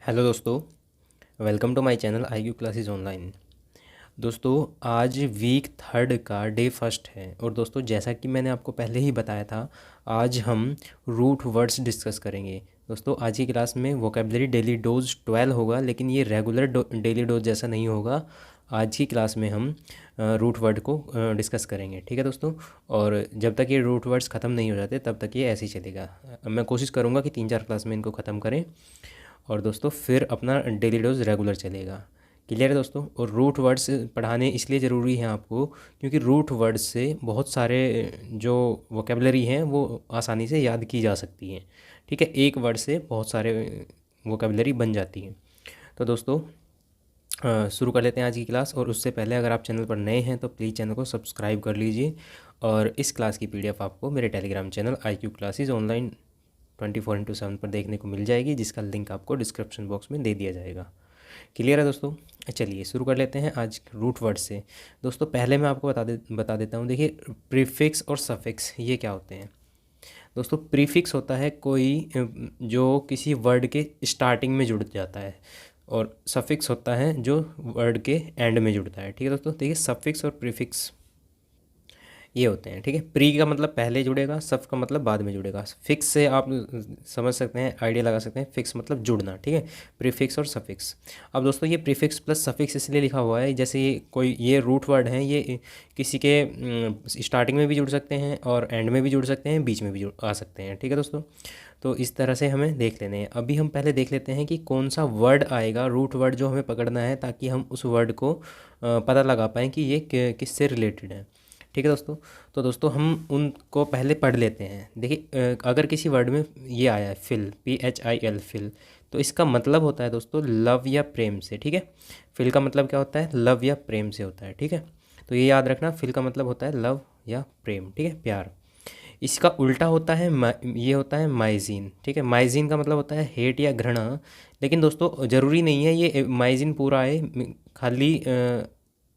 Hello दोस्तों, welcome to my channel I Q classes online. दोस्तों, आज वीक थर्ड का डे फर्स्ट है और दोस्तों जैसा कि मैंने आपको पहले ही बताया था, आज हम रूट वर्ड्स डिस्कस करेंगे। दोस्तों आज की क्लास में वोकेबलरी डेली डोज 12 होगा, लेकिन ये रेगुलर डेली डोज जैसा नहीं होगा। आज की क्लास में हम रूट वर्ड को डिस्कस करेंगे, ठीक है दोस्तों। और जब तक ये रूट वर्ड्स ख़त्म नहीं हो जाते तब तक ये ऐसे ही चलेगा। मैं कोशिश करूँगा कि 3-4 क्लास में इनको ख़त्म करें और दोस्तों फिर अपना डेली डोज रेगुलर चलेगा। क्लियर है दोस्तों। और रूट वर्ड्स पढ़ाने इसलिए ज़रूरी हैं आपको, क्योंकि रूट वर्ड्स से बहुत सारे जो वोकेबलरी हैं वो आसानी से याद की जा सकती हैं। ठीक है, एक वर्ड से बहुत सारे वोकेबलरी बन जाती हैं। तो दोस्तों शुरू कर लेते हैं आज की क्लास। और उससे पहले अगर आप चैनल पर नए हैं तो प्लीज़ चैनल को सब्सक्राइब कर लीजिए। और इस क्लास की पीडीएफ आपको मेरे Telegram channel I Q classes online 24/7 पर देखने को मिल जाएगी, जिसका लिंक आपको डिस्क्रिप्शन बॉक्स में दे दिया जाएगा। क्लियर है दोस्तों। चलिए शुरू कर लेते हैं आज रूट वर्ड से। दोस्तों पहले मैं आपको बता देता हूँ। देखिए, प्रीफिक्स और सफिक्स ये क्या होते हैं। दोस्तों प्रीफिक्स होता है कोई जो किसी वर्ड के स्टार्टिंग में जुड़ जाता है, और सफिक्स होता है जो वर्ड के एंड में जुड़ता है। ठीक है दोस्तों, देखिए सफिक्स और प्रीफिक्स ये होते हैं। ठीक है, प्री का मतलब पहले जुड़ेगा, सफ का मतलब बाद में जुड़ेगा। फिक्स से आप समझ सकते हैं, आइडिया लगा सकते हैं, फिक्स मतलब जुड़ना। ठीक है, प्रीफिक्स और सफिक्स। अब दोस्तों ये प्रीफिक्स प्लस सफिक्स इसलिए लिखा हुआ है, जैसे ये कोई ये रूट वर्ड हैं, ये किसी के स्टार्टिंग में भी जुड़ सकते हैं और एंड में भी जुड़ सकते हैं, बीच में भी जुड़ आ सकते हैं। ठीक है दोस्तों, तो इस तरह से हमें देख लेने हैं। अभी हम पहले देख लेते हैं कि कौन सा वर्ड आएगा, रूट वर्ड जो हमें पकड़ना है, ताकि हम उस वर्ड को पता लगा पाएँ कि ये किससे रिलेटेड है। ठीक है दोस्तों, तो दोस्तों हम उनको पहले पढ़ लेते हैं। देखिए अगर किसी वर्ड में ये आया है फिल, PHIL, फिल, तो इसका मतलब होता है दोस्तों लव या प्रेम से। ठीक है, फिल का मतलब क्या होता है, लव या प्रेम से होता है। ठीक है, तो ये याद रखना, फिल का मतलब होता है लव या प्रेम। ठीक है, प्यार। इसका उल्टा होता है ये होता है माइजीन। ठीक है, माइजीन का मतलब होता है हेट या घृणा। लेकिन दोस्तों ज़रूरी नहीं है ये माइजीन पूरा आए, खाली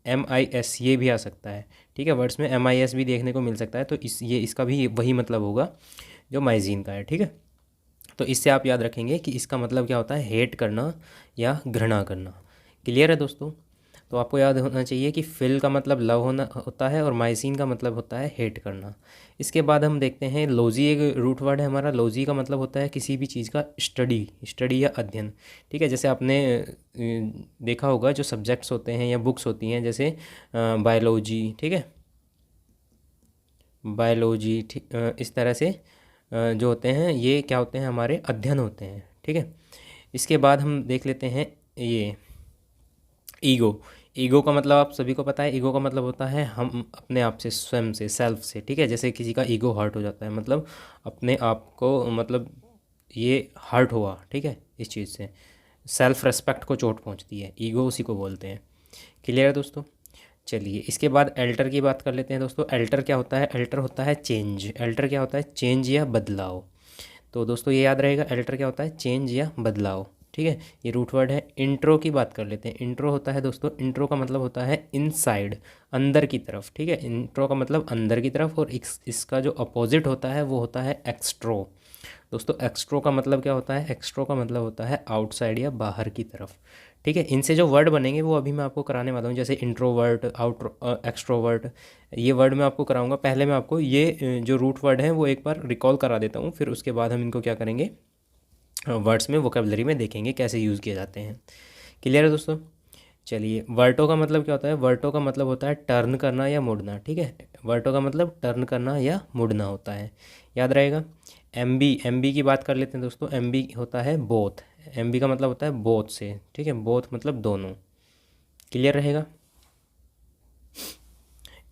MIS ये भी आ सकता है। ठीक है, वर्ड्स में MIS भी देखने को मिल सकता है, तो इसका भी वही मतलब होगा जो माइजीन का है। ठीक है, तो इससे आप याद रखेंगे कि इसका मतलब क्या होता है, हेट करना या घृणा करना। क्लियर है दोस्तों। तो आपको याद होना चाहिए कि फिल का मतलब लव होना होता है और माइसीन का मतलब होता है हेट करना। इसके बाद हम देखते हैं लॉजी, एक रूट वर्ड है हमारा। लॉजी का मतलब होता है किसी भी चीज़ का स्टडी या अध्ययन। ठीक है, जैसे आपने देखा होगा जो सब्जेक्ट्स होते हैं या बुक्स होती हैं, जैसे बायोलॉजी। ठीक है, बायोलॉजी, ठीक इस तरह से जो होते हैं ये क्या होते हैं, हमारे अध्ययन होते हैं। ठीक है, इसके बाद हम देख लेते हैं ये ईगो। ईगो का मतलब आप सभी को पता है, ईगो का मतलब होता है हम अपने आप से, स्वयं से, सेल्फ से। ठीक है, जैसे किसी का ईगो हर्ट हो जाता है, मतलब अपने आप को, मतलब ये हर्ट हुआ। ठीक है, इस चीज़ से सेल्फ रेस्पेक्ट को चोट पहुंचती है, ईगो उसी को बोलते हैं। क्लियर है दोस्तों। चलिए इसके बाद एल्टर की बात कर लेते हैं दोस्तों। एल्टर क्या होता है, एल्टर होता है चेंज। एल्टर क्या होता है, चेंज या बदलाव। तो दोस्तों ये याद रहेगा, एल्टर क्या होता है, चेंज या बदलाव। ठीक है, ये रूट वर्ड है। इंट्रो की बात कर लेते हैं। इंट्रो होता है दोस्तों, इंट्रो का मतलब होता है इनसाइड, अंदर की तरफ। ठीक है, इंट्रो का मतलब अंदर की तरफ, और इसका जो अपोजिट होता है वो होता है एक्सट्रो। दोस्तों एक्सट्रो का मतलब क्या होता है, एक्सट्रो का मतलब होता है आउटसाइड या बाहर की तरफ। ठीक है, इनसे जो वर्ड बनेंगे वो अभी मैं आपको कराने वाला हूँ, जैसे इंट्रोवर्ट, एक्सट्रोवर्ट, ये वर्ड मैं आपको कराऊंगा। पहले मैं आपको ये जो रूट वर्ड हैं वो एक बार रिकॉल करा देता हूँ, फिर उसके बाद हम इनको क्या करेंगे, वर्ड्स में, वोकेबलरी में देखेंगे कैसे यूज़ किए जाते हैं। क्लियर है दोस्तों। चलिए, वर्टो का मतलब क्या होता है, वर्टो का मतलब होता है टर्न करना या मुड़ना। ठीक है, वर्टो का मतलब टर्न करना या मुड़ना होता है, याद रहेगा। एमबी की बात कर लेते हैं दोस्तों। एमबी होता है बोथ। एमबी का मतलब होता है बोथ से। ठीक है, बोथ मतलब दोनों। क्लियर रहेगा।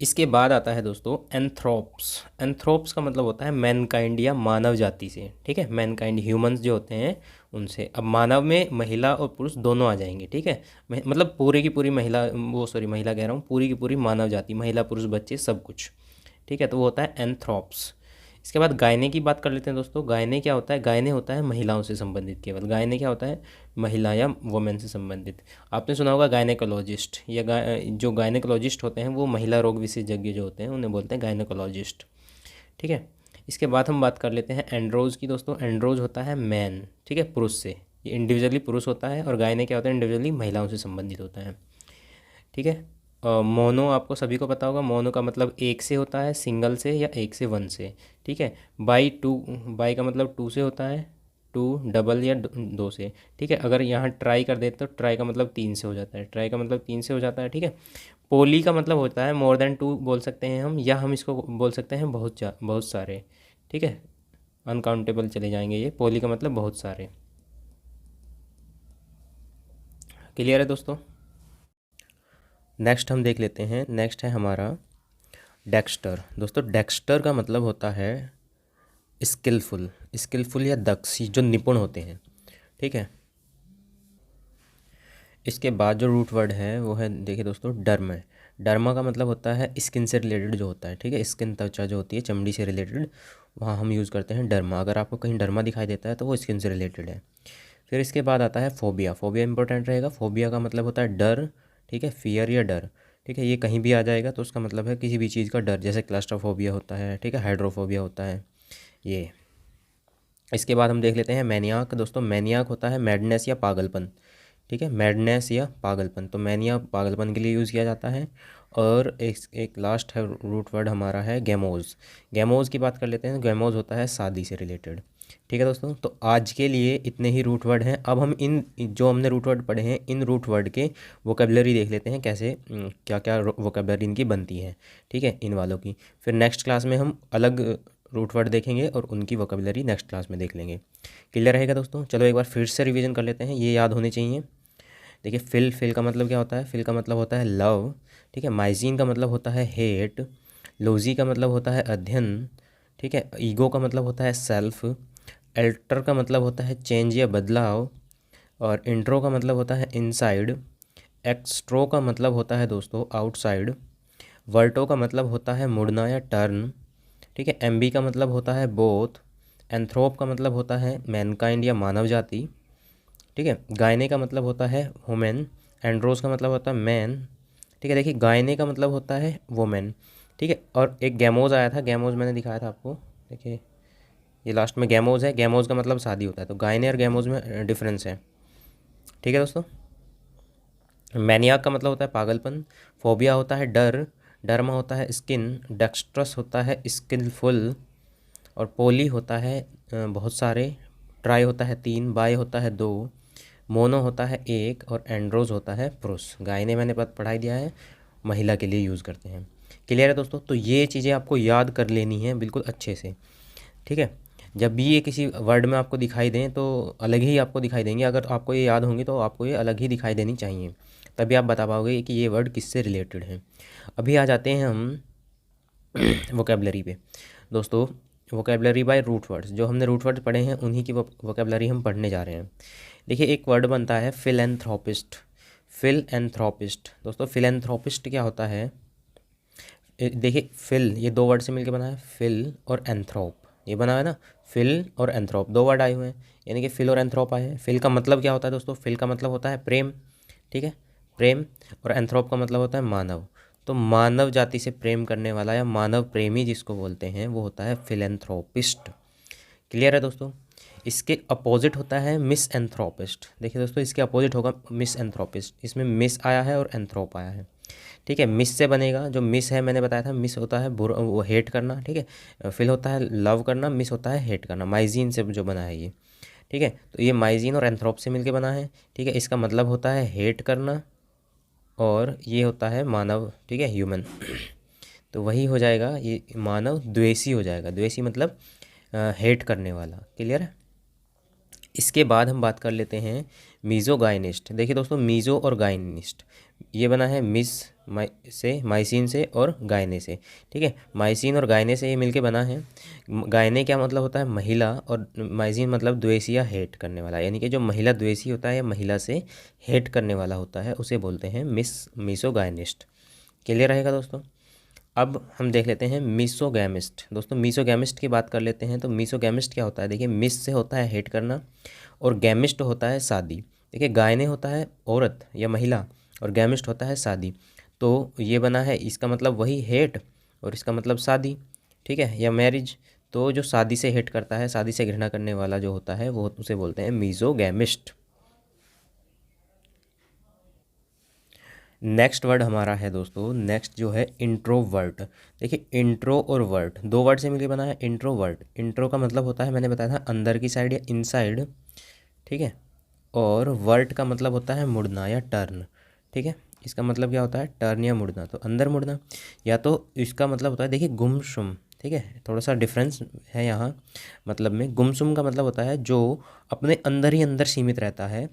इसके बाद आता है दोस्तों एंथ्रोप्स। एंथ्रोप्स का मतलब होता है मैनकाइंड या मानव जाति से। ठीक है, मैनकाइंड ह्यूमंस जो होते हैं उनसे। अब मानव में महिला और पुरुष दोनों आ जाएंगे। ठीक है, मतलब पूरी की पूरी महिला, वो सॉरी महिला कह रहा हूँ, पूरी की पूरी मानव जाति, महिला पुरुष बच्चे सब कुछ। ठीक है, तो वो होता है एंथ्रोप्स। इसके बाद गायने की बात कर लेते हैं दोस्तों। गायने क्या होता है, गायने होता है महिलाओं से संबंधित केवल। गायने क्या होता है, महिला या वुमेन से संबंधित। आपने सुना होगा गायनेकोलॉजिस्ट, या जो गायनेकोलॉजिस्ट होते हैं वो महिला रोग विशेषज्ञ जो होते हैं उन्हें बोलते हैं गायनेकोलॉजिस्ट। ठीक है, इसके बाद हम बात कर लेते हैं एंड्रोज की दोस्तों। एंड्रोज होता है मैन। ठीक है, पुरुष से, ये इंडिविजुअली पुरुष होता है, और गायने क्या होता है, इंडिविजुअली महिलाओं से संबंधित होता है। ठीक है। मोनो आपको सभी को पता होगा, मोनो का मतलब एक से होता है, सिंगल से या एक से वन से। ठीक है। बाई टू, बाई का मतलब टू से होता है, टू डबल या दो से। ठीक है। अगर यहाँ ट्राई कर देते तो ट्राई का मतलब तीन से हो जाता है, ट्राई का मतलब तीन से हो जाता है। ठीक है। पोली का मतलब होता है मोर देन टू बोल सकते हैं हम, या हम इसको बोल सकते हैं बहुत सारे। ठीक है। अनकाउंटेबल चले जाएंगे ये, पोली का मतलब बहुत सारे। क्लियर है दोस्तों। नेक्स्ट हम देख लेते हैं, नेक्स्ट है हमारा डेक्स्टर। दोस्तों डेक्स्टर का मतलब होता है स्किलफुल, स्किलफुल या दक्ष, जो निपुण होते हैं। ठीक है। इसके बाद जो रूट वर्ड है वो है, देखिए दोस्तों, डर्म है। डर्मा का मतलब होता है स्किन से रिलेटेड जो होता है। ठीक है। स्किन, त्वचा जो होती है, चमड़ी से रिलेटेड, वहाँ हम यूज़ करते हैं डर्मा। अगर आपको कहीं डर्मा दिखाई देता है तो वो स्किन से रिलेटेड है। फिर इसके बाद आता है फोबिया। फोबिया इंपॉर्टेंट रहेगा। फोबिया का मतलब होता है डर। ठीक है। फियर या डर। ठीक है। ये कहीं भी आ जाएगा तो उसका मतलब है किसी भी चीज़ का डर, जैसे क्लास्ट्रोफोबिया होता है। ठीक है। हाइड्रोफोबिया होता है ये। इसके बाद हम देख लेते हैं मैनियाक। दोस्तों मैनियाक होता है मैडनेस या पागलपन। ठीक है। मैडनेस या पागलपन, तो मैनिया पागलपन के लिए यूज़ किया जाता है। और एक लास्ट है रूट वर्ड हमारा है गैमोज। गैमोज की बात कर लेते हैं। गैमोज होता है शादी से रिलेटेड। ठीक है दोस्तों, तो आज के लिए इतने ही रूट वर्ड हैं। अब हम इन जो हमने रूट वर्ड पढ़े हैं, इन रूट वर्ड के वोकेबलरी देख लेते हैं, कैसे क्या क्या वोकेबलरी इनकी बनती है। ठीक है, इन वालों की। फिर नेक्स्ट क्लास में हम अलग रूट वर्ड देखेंगे और उनकी वोकेबलरी नेक्स्ट क्लास में देख लेंगे। क्लियर रहेगा दोस्तों। चलो एक बार फिर से रिवीजन कर लेते हैं, ये याद होने चाहिए। देखिए फिल, फिल का मतलब क्या होता है? फिल का मतलब होता है लव। ठीक है। माइजीन का मतलब होता है हेट। लोजी का मतलब होता है अध्ययन। ठीक है। ईगो का मतलब होता है सेल्फ। एल्टर का मतलब होता है चेंज या बदलाव। और इंट्रो का मतलब होता है इनसाइड। एक्सट्रो का मतलब होता है दोस्तों आउटसाइड। वर्टो का मतलब होता है मुड़ना या टर्न। ठीक है। एम्बी का मतलब होता है बोथ। एंथ्रोप का मतलब होता है मैनकाइंड या मानव जाति। ठीक है। गायने का मतलब होता है वुमेन। एंड्रोस का मतलब होता है मैन। ठीक है। देखिए गायने का मतलब होता है वुमेन। ठीक है। और एक गैमोज आया था, गैमोज मैंने दिखाया था आपको। देखिए ये लास्ट में गैमोज है, गैमोज का मतलब शादी होता है, तो गायने और गैमोज में डिफरेंस है। ठीक है दोस्तों। मैनियाक का मतलब होता है पागलपन। फोबिया होता है डर। डर्मा होता है स्किन। डेक्स्ट्रस होता है स्किलफुल। और पोली होता है बहुत सारे। ट्राई होता है तीन। बाय होता है दो। मोनो होता है एक। और एंड्रोज होता है पुरुष। गायने मैंने पढ़ाई दिया है, महिला के लिए यूज़ करते हैं। क्लियर है दोस्तों। तो ये चीज़ें आपको याद कर लेनी है बिल्कुल अच्छे से। ठीक है। जब भी ये किसी वर्ड में आपको दिखाई दें तो अलग ही आपको दिखाई देंगे। अगर आपको ये याद होंगी तो आपको ये अलग ही दिखाई देनी चाहिए, तभी आप बता पाओगे कि ये वर्ड किससे रिलेटेड है। अभी आ जाते हैं हम वोकेबलरी पे। दोस्तों वोकेबलरी बाय रूट वर्ड्स, जो हमने रूट वर्ड्स पढ़े हैं उन्हीं की वोकेबलरी हम पढ़ने जा रहे हैं। देखिए एक वर्ड बनता है फिलैंथ्रोपिस्ट। फिलैंथ्रोपिस्ट। दोस्तों फिलैंथ्रोपिस्ट क्या होता है? देखिए फिल, ये दो वर्ड से मिलकर बना है, फिल और एंथ्रोप, ये बना है ना। फिल और एंथ्रोप दो वर्ड आए हुए हैं, यानी कि फिल और एंथ्रोप आए हैं। फिल का मतलब क्या होता है दोस्तों? फिल का मतलब होता है प्रेम। ठीक है, प्रेम। और एंथ्रोप का मतलब होता है मानव। तो मानव जाति से प्रेम करने वाला या मानव प्रेमी जिसको बोलते हैं वो होता है फिलैंथ्रोपिस्ट। क्लियर है दोस्तों। इसके अपोजिट होता है मिस एंथ्रोपिस्ट। देखिए दोस्तों इसके अपोजिट होगा मिस एंथ्रोपिस्ट। इसमें मिस आया है और एंथ्रोप आया है। ठीक है। मिस से बनेगा, जो मिस है मैंने बताया था, मिस होता है वो हेट करना। ठीक है। फिल होता है लव करना, मिस होता है हेट करना। माइजीन से जो बना है ये। ठीक है। तो ये माइजीन और एंथ्रोप से मिलके बना है। ठीक है। इसका मतलब होता है हेट करना, और ये होता है मानव। ठीक है, ह्यूमन। तो वही हो जाएगा, ये मानव द्वेषी हो जाएगा। द्वेषी मतलब हेट करने वाला। क्लियर है। इसके बाद हम बात कर लेते हैं मीज़ोगाइनिस्ट। देखिए दोस्तों मीज़ो और गाइनिस्ट, ये बना है मिस से, माइसिन से और गायने से। ठीक है। माइसिन और गायने से ये मिलके बना है। गायने क्या मतलब होता है? महिला। और माइसिन मतलब द्वेषी या हेट करने वाला, यानी कि जो महिला द्वेषी होता है या महिला से हेट करने वाला होता है उसे बोलते हैं मीसोगाइनिस्ट। क्लियर रहेगा दोस्तों। अब हम देख लेते हैं मीसोगैमिस्ट। दोस्तों मीसोगैमिस्ट की बात कर लेते हैं। तो मीसोगैमिस्ट क्या होता है? देखिए मिस से होता है हेट करना, और गैमिस्ट होता है शादी। देखिए गायने होता है औरत या महिला, और गैमिस्ट होता है शादी। तो ये बना है, इसका मतलब वही हेट और इसका मतलब शादी। ठीक है, या मैरिज। तो जो शादी से हेट करता है, शादी से घृणा करने वाला जो होता है वो उसे बोलते हैं मीजोगैमिस्ट। नेक्स्ट वर्ड हमारा है दोस्तों, नेक्स्ट जो है इंट्रोवर्ट। देखिए इंट्रो और वर्ट दो वर्ड से मिलकर बना है इंट्रोवर्ट। इंट्रो का मतलब होता है, मैंने बताया था, अंदर की साइड या इनसाइड, ठीक है। और वर्ट का मतलब होता है मुड़ना या टर्न, ठीक है। इसका मतलब क्या होता है, टर्न या मुड़ना, तो अंदर मुड़ना। या तो इसका मतलब होता है, देखिए गुमसुम, ठीक है, थोड़ा सा डिफरेंस है यहाँ मतलब में। गुमसुम का मतलब होता है जो अपने अंदर ही अंदर सीमित रहता है,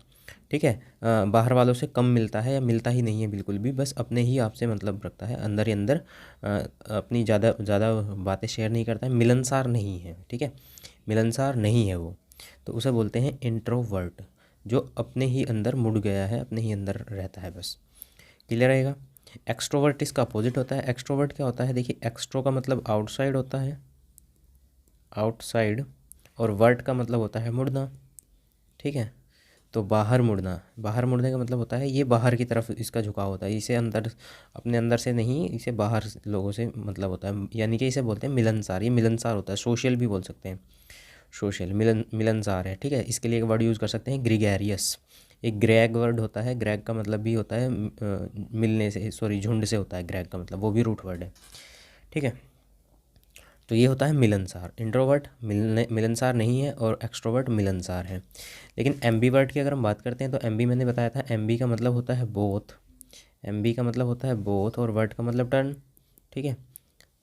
ठीक है। बाहर वालों से कम मिलता है या मिलता ही नहीं है बिल्कुल भी, बस अपने ही आप से मतलब रखता है, अंदर ही अंदर अपनी ज़्यादा ज़्यादा बातें शेयर नहीं करता है, मिलनसार नहीं है, ठीक है, मिलनसार नहीं है वो, तो उसे बोलते हैं इंट्रोवर्ट, जो अपने ही अंदर मुड़ गया है, अपने ही अंदर रहता है बस। क्लियर रहेगा। एक्सट्रोवर्ट इसका अपोजिट होता है। एक्सट्रोवर्ट क्या होता है, देखिए एक्सट्रो का मतलब आउटसाइड होता है, आउटसाइड, और वर्ट का मतलब होता है मुड़ना, ठीक है। तो बाहर मुड़ना, बाहर मुड़ने का मतलब होता है ये बाहर की तरफ इसका झुकाव होता है, इसे अंदर, अपने अंदर से नहीं, इसे बाहर लोगों से मतलब होता है, यानी कि इसे बोलते हैं मिलनसार। ये मिलनसार होता है, सोशल भी बोल सकते हैं, सोशल मिलनसार है, ठीक है। इसके लिए एक वर्ड यूज़ कर सकते हैं ग्रीगैरियस। एक ग्रैग वर्ड होता है, ग्रैग का मतलब भी होता है मिलने से, सॉरी झुंड से होता है ग्रैग का मतलब, वो भी रूट वर्ड है, ठीक है। तो ये होता है मिलनसार। इंट्रोवर्ट मिलनसार नहीं है और एक्सट्रोवर्ट मिलनसार है। लेकिन एम्बीवर्ट की अगर हम बात करते हैं तो एम्बी मैंने बताया था, एम्बी का मतलब होता है बोथ, एम्बी का मतलब होता है बोथ, और वर्ट का मतलब टर्न, ठीक है।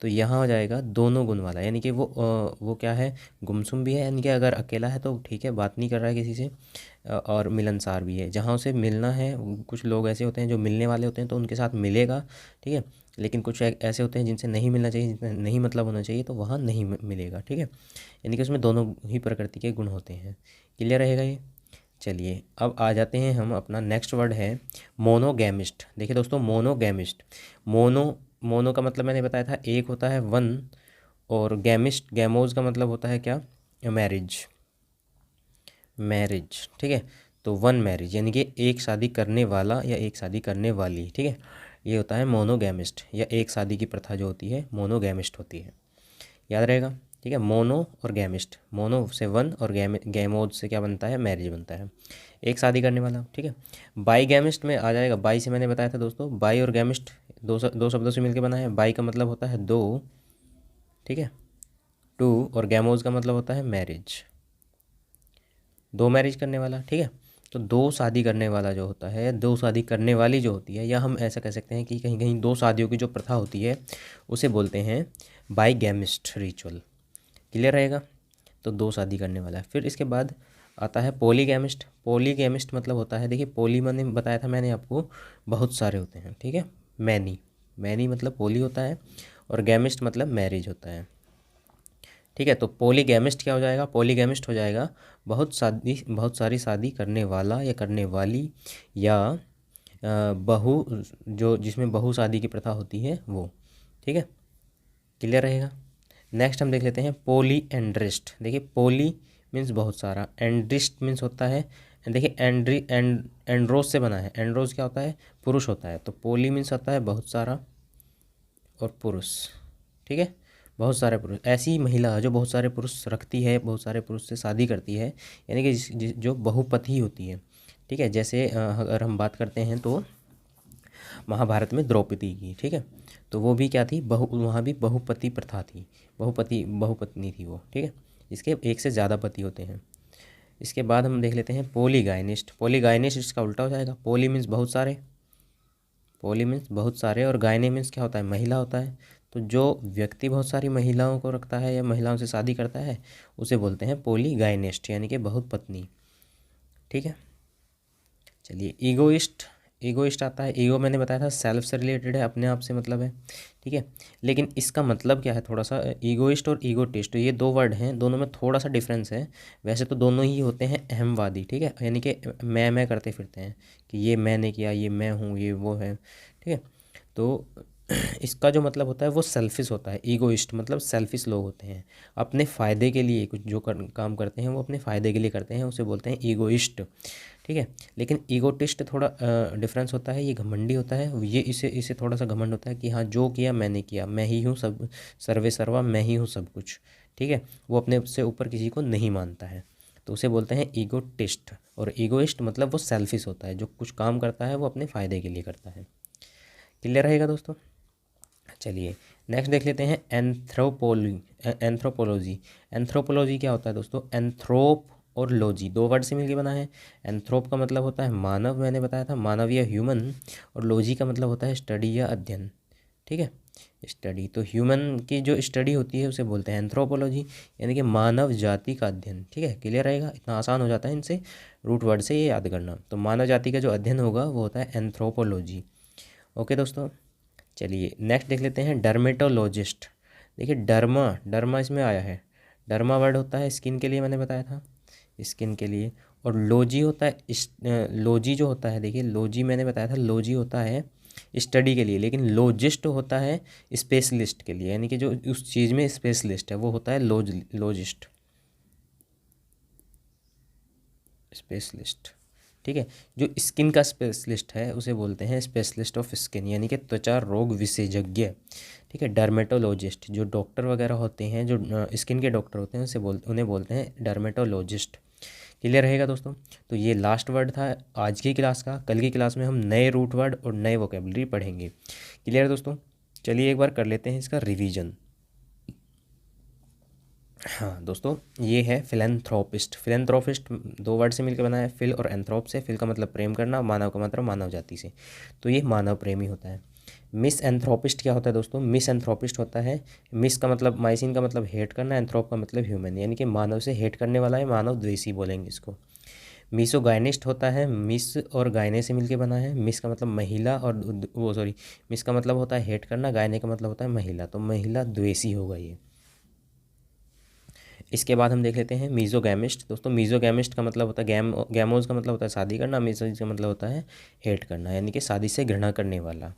तो यहाँ हो जाएगा दोनों गुण वाला, यानी कि वो क्या है, गुमसुम भी है, यानी कि अगर अकेला है तो ठीक है, बात नहीं कर रहा है किसी से, और मिलनसार भी है, जहाँ उसे मिलना है। कुछ लोग ऐसे होते हैं जो मिलने वाले होते हैं तो उनके साथ मिलेगा, ठीक है। लेकिन कुछ ऐसे होते हैं जिनसे नहीं मिलना चाहिए, जिनसे नहीं मतलब होना चाहिए, तो वहाँ नहीं मिलेगा, ठीक है। यानी कि उसमें दोनों ही प्रकृति के गुण होते हैं। क्लियर रहेगा ये। चलिए अब आ जाते हैं हम, अपना नेक्स्ट वर्ड है मोनोगैमिस्ट। देखिए दोस्तों, मोनोगैमिस्ट, मोनो का मतलब मैंने बताया था एक होता है वन, और गैमिस्ट, गैमोज का मतलब होता है क्या, मैरिज, मैरिज, ठीक है। तो वन मैरिज यानी कि एक शादी करने वाला या एक शादी करने वाली, ठीक है, ये होता है मोनोगैमिस्ट, या एक शादी की प्रथा जो होती है मोनोगैमिस्ट होती है, याद रहेगा, ठीक है। मोनो और गैमिस्ट, मोनो से वन और गैमोज से क्या बनता है, मैरिज बनता है, एक शादी करने वाला, ठीक है। बाई गैमिस्ट में आ जाएगा, बाई से मैंने बताया था दोस्तों, बाई और गैमिस्ट दो शब्दों से मिलकर बना है। बाई का मतलब होता है दो, ठीक है, टू, और गैमोज का मतलब होता है मैरिज, दो मैरिज करने वाला, ठीक है। तो दो शादी करने वाला जो होता है, दो शादी करने वाली जो होती है, या हम ऐसा कह सकते हैं कि कहीं कहीं दो शादियों की जो प्रथा होती है उसे बोलते हैं बाईगैमिस्ट रिचुअल। क्लियर रहेगा। तो दो शादी करने वाला है। फिर इसके बाद आता है पॉलीगैमिस्ट। पॉलीगैमिस्ट मतलब होता है, देखिए पॉली मैंने बताया था मैंने आपको, बहुत सारे होते हैं, ठीक है। मैनी, मैनी मतलब पॉली होता है, और गैमिस्ट मतलब मैरिज होता है, ठीक है। तो पॉलीगैमिस्ट क्या हो जाएगा, पॉलीगैमिस्ट हो जाएगा बहुत सारी शादी करने वाला या करने वाली, या बहु, जो जिसमें बहु शादी की प्रथा होती है वो, ठीक है। क्लियर रहेगा। नेक्स्ट हम देख लेते हैं पोली एंड्रिस्ट। देखिए पोली मीन्स बहुत सारा, एंड्रिस्ट मीन्स होता है, देखिए एंड्रोस से बना है, एंड्रोस क्या होता है, पुरुष होता है, तो पोली मीन्स होता है बहुत सारा और पुरुष, ठीक है। बहुत सारे पुरुष, ऐसी महिला जो बहुत सारे पुरुष रखती है, बहुत सारे पुरुष से शादी करती है, यानी कि जो बहुपति होती है, ठीक है। जैसे अगर हम बात करते हैं तो महाभारत में द्रौपदी की, ठीक है, तो वो भी क्या थी, वहाँ भी बहुपति प्रथा थी, बहुपत्नी थी वो, ठीक है। इसके एक से ज़्यादा पति होते हैं। इसके बाद हम देख लेते हैं पोलीगाइनिस्ट। पोलीगाइनिस्ट इसका उल्टा हो जाएगा, पोली मीन्स बहुत सारे, पोली मीन्स बहुत सारे, और गायने मीन्स क्या होता है, महिला होता है। तो जो व्यक्ति बहुत सारी महिलाओं को रखता है या महिलाओं से शादी करता है उसे बोलते हैं पोलीगाइनिस्ट, यानी कि बहुत पत्नी, ठीक है। चलिए ईगोइस्ट, ईगोइस्ट आता है। ईगो मैंने बताया था सेल्फ से रिलेटेड है, अपने आप से मतलब है, ठीक है। लेकिन इसका मतलब क्या है, थोड़ा सा ईगोइस्ट और ईगोटिस्ट ये दो वर्ड हैं, दोनों में थोड़ा सा डिफरेंस है। वैसे तो दोनों ही होते हैं अहमवादी, ठीक है, यानी कि मैं करते फिरते हैं कि ये मैंने किया, ये मैं हूँ, ये वो है, ठीक है। तो इसका जो मतलब होता है वो सेल्फिश होता है। ईगोइस्ट मतलब सेल्फिश लोग होते हैं, अपने फ़ायदे के लिए कुछ जो काम करते हैं वो अपने फ़ायदे के लिए करते हैं, उसे बोलते हैं ईगोइस्ट, ठीक है। लेकिन ईगोटिस्ट थोड़ा डिफरेंस होता है, ये घमंडी होता है, ये इसे थोड़ा सा घमंड होता है कि हाँ जो किया मैंने किया, मैं ही हूँ सब, सर्वे सर्वा, मैं ही हूँ सब कुछ, ठीक है, वो अपने से ऊपर किसी को नहीं मानता है, तो उसे बोलते हैं ईगोटिस्ट। और ईगोइस्ट मतलब वो सेल्फिश होता है, जो कुछ काम करता है वो अपने फ़ायदे के लिए करता है। क्लियर रहेगा दोस्तों। चलिए नेक्स्ट देख लेते हैं एंथ्रोपोलॉजी। एंथ्रोपोलॉजी क्या होता है दोस्तों? एंथ्रोप और लॉजी दो वर्ड से मिलकर बना है। एंथ्रोप का मतलब होता है मानव, मैंने बताया था, मानव या ह्यूमन। और लॉजी का मतलब होता है स्टडी या अध्ययन। ठीक है, स्टडी, तो ह्यूमन की जो स्टडी होती है उसे बोलते हैं एंथ्रोपोलॉजी, यानी कि मानव जाति का अध्ययन। ठीक है, क्लियर रहेगा, इतना आसान हो जाता है इनसे रूट वर्ड से ये याद करना। तो मानव जाति का जो अध्ययन होगा वो होता है एंथ्रोपोलॉजी। ओके दोस्तों, चलिए नेक्स्ट देख लेते हैं डर्मेटोलॉजिस्ट। देखिए डर्मा, डर्मा इसमें आया है। डर्मा वर्ड होता है स्किन के लिए, मैंने बताया था, स्किन के लिए। और लोजी होता है लोजी जो होता है, देखिए लोजी मैंने बताया था, लोजी होता है स्टडी के लिए, लेकिन लोजिस्ट होता है स्पेशलिस्ट के लिए, यानी कि जो उस चीज़ में स्पेशलिस्ट है वो होता है लोजिस्ट, स्पेशलिस्ट। ठीक है, जो स्किन का स्पेशलिस्ट है उसे बोलते हैं स्पेशलिस्ट ऑफ स्किन, यानी कि त्वचा रोग विशेषज्ञ। ठीक है, डर्मेटोलॉजिस्ट जो डॉक्टर वगैरह होते हैं, जो स्किन के डॉक्टर होते हैं उन्हें बोलते हैं डर्मेटोलॉजिस्ट। क्लियर रहेगा दोस्तों। तो ये लास्ट वर्ड था आज की क्लास का। कल की क्लास में हम नए रूट वर्ड और नए वोकेबलरी पढ़ेंगे। क्लियर है दोस्तों। चलिए एक बार कर लेते हैं इसका रिवीजन। हाँ दोस्तों, ये है फिलेंथ्रोपिस्ट। फिलेंथ्रोपिस्ट दो वर्ड से मिलकर बना है, फिल और एंथ्रोप से। फिल का मतलब प्रेम करना, मानव का मतलब मानव जाति से, तो ये मानव प्रेमी होता है। मिस एंथ्रोपिस्ट क्या होता है दोस्तों? मिस एंथ्रोपिस्ट होता है, मिस का मतलब माइसिन का मतलब हेट करना, एंथ्रोप का मतलब ह्यूमन, यानी कि मानव से हेट करने वाला है, मानव द्वेषी बोलेंगे इसको। मिसोगाइनिस्ट होता है, मिस और गायने से मिलके बना है। मिस का मतलब महिला, और वो सॉरी, मिस का मतलब होता है हेट करना, गायने का मतलब होता है महिला, तो महिला द्वेषी होगा ये। इसके बाद हम देख लेते हैं मीज़ोगैमिस्ट। दोस्तों मीज़ोगैमिस्ट का मतलब होता है गैमोज का मतलब होता है शादी करना, मीज़ो का मतलब होता है हेट करना, यानी कि शादी से घृणा करने वाला।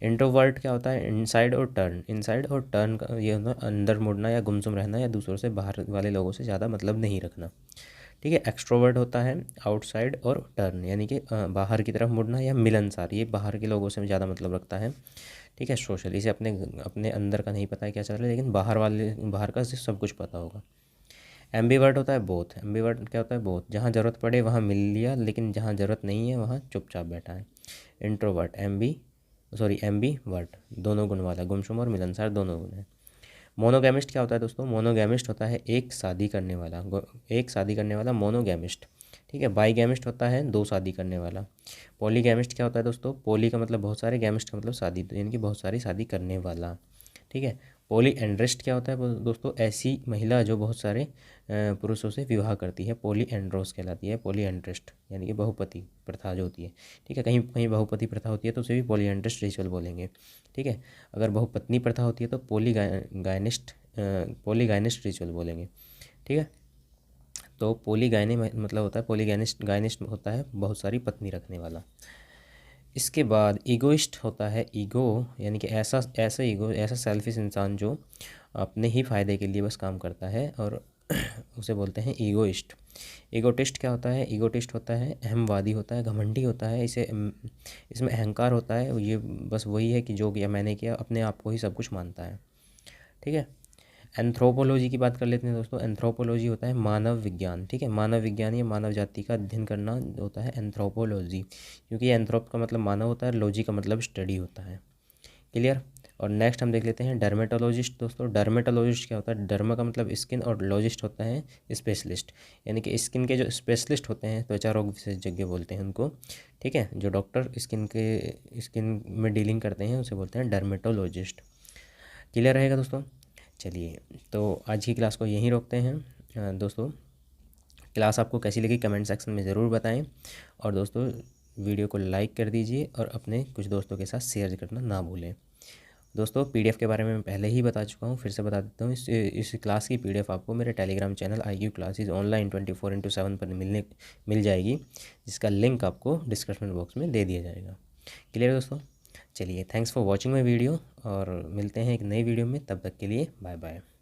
इंट्रोवर्ट क्या होता है? इनसाइड और टर्न। इनसाइड और टर्न का ये होता है अंदर मुड़ना या गुमसुम रहना, या दूसरों से बाहर वाले लोगों से ज़्यादा मतलब नहीं रखना। ठीक है, एक्सट्रोवर्ट होता है आउटसाइड और टर्न, यानी कि बाहर की तरफ मुड़ना या मिलनसार, ये बाहर के लोगों से ज़्यादा मतलब रखता है। ठीक है, सोशल, इसे अपने अपने अंदर का नहीं पता है क्या चल रहा है, लेकिन बाहर का सब कुछ पता होगा। एम्बीवर्ट होता है बोथ। एम्बीवर्ट क्या होता है? बोथ, जहाँ ज़रूरत पड़े वहाँ मिल लिया, लेकिन जहाँ ज़रूरत नहीं है वहाँ चुपचाप बैठा है। इंट्रोवर्ट एम्बीवर्ट दोनों गुण वाला, गुमसुम और मिलनसार दोनों गुण है। मोनोगैमिस्ट क्या होता है दोस्तों? मोनोगैमिस्ट होता है एक शादी करने वाला मोनोगैमिस्ट। ठीक है, बाईगैमिस्ट होता है दो शादी करने वाला। पॉलीगैमिस्ट क्या होता है दोस्तों? पॉली का मतलब बहुत सारे, गैमिस्ट का मतलब शादी, तो यानी कि बहुत सारी शादी करने वाला। ठीक है, पॉली एंड्रिस्ट क्या होता है दोस्तों? ऐसी महिला जो बहुत सारे पुरुषों से विवाह करती है, पॉली एंड्रोस कहलाती है। पॉली एंड्रिस्ट यानी कि बहुपति प्रथा जो होती है। ठीक है, कहीं कहीं बहुपति प्रथा होती है तो उसे भी पॉली एंड्रिस्ट रिचुअल बोलेंगे। ठीक है, अगर बहुपत्नी प्रथा होती है तो पॉलीगायनिस्ट रिचुअल बोलेंगे। ठीक है, तो पॉलीगायनी मतलब होता है, गायनिस्ट होता है बहुत सारी पत्नी रखने वाला। इसके बाद ईगोइस्ट होता है, ईगो यानी कि ऐसा सेल्फिश इंसान जो अपने ही फ़ायदे के लिए बस काम करता है, और उसे बोलते हैं ईगोइस्ट। ईगोटिस्ट क्या होता है? ईगोटिस्ट होता है अहमवादी होता है, घमंडी होता है, इसमें अहंकार होता है, ये बस वही है कि जो किया मैंने किया, अपने आप को ही सब कुछ मानता है। ठीक है, एंथ्रोपोलॉजी की बात कर लेते हैं दोस्तों। एंथ्रोपोलॉजी होता है मानव विज्ञान। ठीक है, मानव विज्ञान या मानव जाति का अध्ययन करना होता है एंथ्रोपोलॉजी, क्योंकि एंथ्रोप का मतलब मानव होता है, लॉजी का मतलब स्टडी होता है। क्लियर। और नेक्स्ट हम देख लेते हैं डर्मेटोलॉजिस्ट। दोस्तों डर्मेटोलॉजिस्ट क्या होता है? डर्मा का मतलब स्किन और लॉजिस्ट होता है स्पेशलिस्ट, यानी कि स्किन के जो स्पेशलिस्ट होते हैं, त्वचा रोग विशेषज्ञ बोलते हैं उनको। ठीक है, जो डॉक्टर स्किन में डीलिंग करते हैं उसे बोलते हैं डर्मेटोलॉजिस्ट। क्लियर रहेगा दोस्तों। चलिए, तो आज की क्लास को यहीं रोकते हैं। दोस्तों क्लास आपको कैसी लगी कमेंट सेक्शन में ज़रूर बताएं, और दोस्तों वीडियो को लाइक कर दीजिए और अपने कुछ दोस्तों के साथ शेयर करना ना भूलें। दोस्तों पीडीएफ के बारे में मैं पहले ही बता चुका हूँ, फिर से बता देता हूँ। इस क्लास की पीडीएफ आपको मेरे Telegram channel IQ classes online 24/7 पर मिल जाएगी, जिसका लिंक आपको डिस्क्रिप्शन बॉक्स में दे दिया जाएगा। क्लियर दोस्तों। चलिए, thanks for watching my video, और मिलते हैं एक नई वीडियो में। तब तक के लिए बाय बाय।